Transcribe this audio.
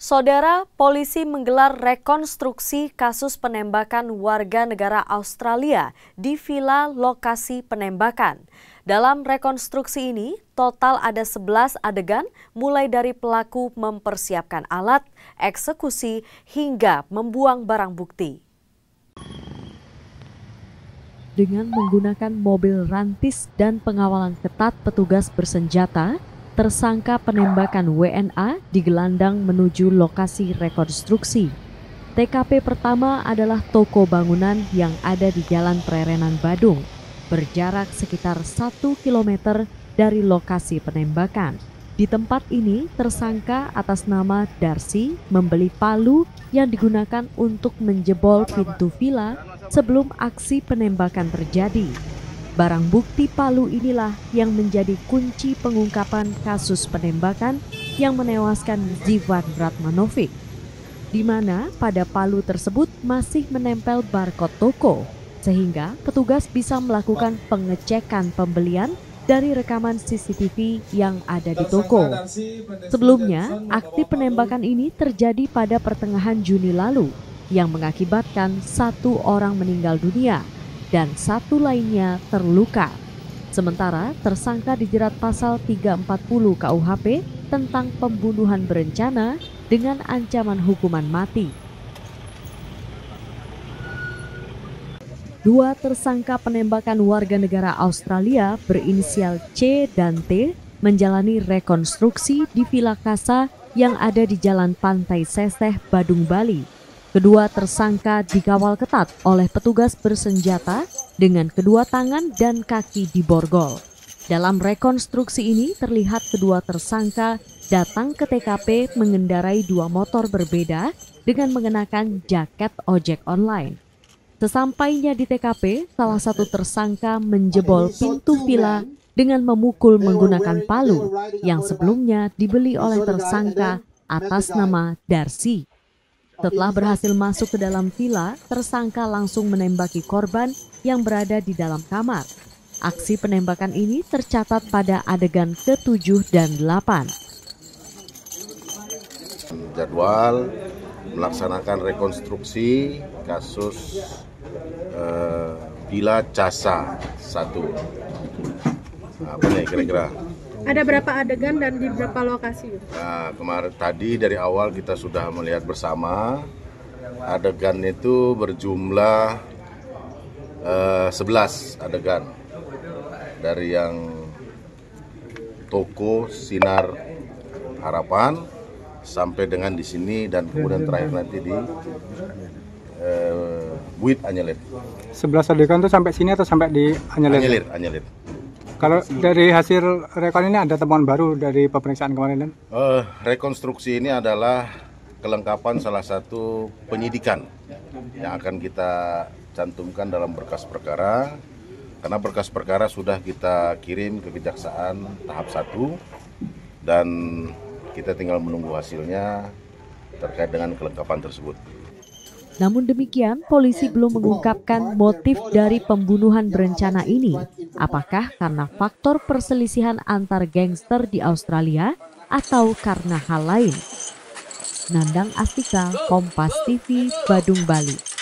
Saudara, polisi menggelar rekonstruksi kasus penembakan warga negara Australia di villa lokasi penembakan. Dalam rekonstruksi ini, total ada 11 adegan mulai dari pelaku mempersiapkan alat, eksekusi, hingga membuang barang bukti. Dengan menggunakan mobil rantis dan pengawalan ketat petugas bersenjata, tersangka penembakan WNA digelandang menuju lokasi rekonstruksi. TKP pertama adalah toko bangunan yang ada di Jalan Prerenan Badung, berjarak sekitar 1 km dari lokasi penembakan. Di tempat ini, tersangka atas nama Darcy membeli palu yang digunakan untuk menjebol pintu villa sebelum aksi penembakan terjadi. Barang bukti palu inilah yang menjadi kunci pengungkapan kasus penembakan yang menewaskan Zivan Ratmanovic, di mana pada palu tersebut masih menempel barcode toko, sehingga petugas bisa melakukan pengecekan pembelian dari rekaman CCTV yang ada di toko. Sebelumnya, aksi penembakan ini terjadi pada pertengahan Juni lalu, yang mengakibatkan 1 orang meninggal dunia dan 1 lainnya terluka. Sementara tersangka dijerat pasal 340 KUHP tentang pembunuhan berencana dengan ancaman hukuman mati. 2 tersangka penembakan warga negara Australia berinisial C dan T menjalani rekonstruksi di Villa Casa yang ada di Jalan Pantai Seseh, Badung, Bali. Kedua tersangka dikawal ketat oleh petugas bersenjata dengan kedua tangan dan kaki diborgol. Dalam rekonstruksi ini terlihat kedua tersangka datang ke TKP mengendarai 2 motor berbeda dengan mengenakan jaket ojek online. Sesampainya di TKP, salah satu tersangka menjebol pintu villa dengan memukul menggunakan palu yang sebelumnya dibeli oleh tersangka atas nama Darcy. Setelah berhasil masuk ke dalam villa, tersangka langsung menembaki korban yang berada di dalam kamar. Aksi penembakan ini tercatat pada adegan ke-7 dan 8. Jadwal melaksanakan rekonstruksi kasus Villa Casa 1. Apa nih kira-kira? Ada berapa adegan dan di berapa lokasi? Nah, kemarin tadi dari awal kita sudah melihat bersama adegan itu berjumlah 11 adegan dari yang toko Sinar Harapan sampai dengan di sini dan kemudian terakhir nanti di Buit Anyelir. 11 adegan itu sampai sini atau sampai di Anyelir? Anyelir. Kalau dari hasil rekon ini ada temuan baru dari pemeriksaan kemarin? Rekonstruksi ini adalah kelengkapan salah satu penyidikan yang akan kita cantumkan dalam berkas perkara. Karena berkas perkara sudah kita kirim ke Kejaksaan tahap 1 dan kita tinggal menunggu hasilnya terkait dengan kelengkapan tersebut. Namun demikian, polisi belum mengungkapkan motif dari pembunuhan berencana ini. Apakah karena faktor perselisihan antar gangster di Australia atau karena hal lain? Nandang Astika, Kompas TV, Badung, Bali.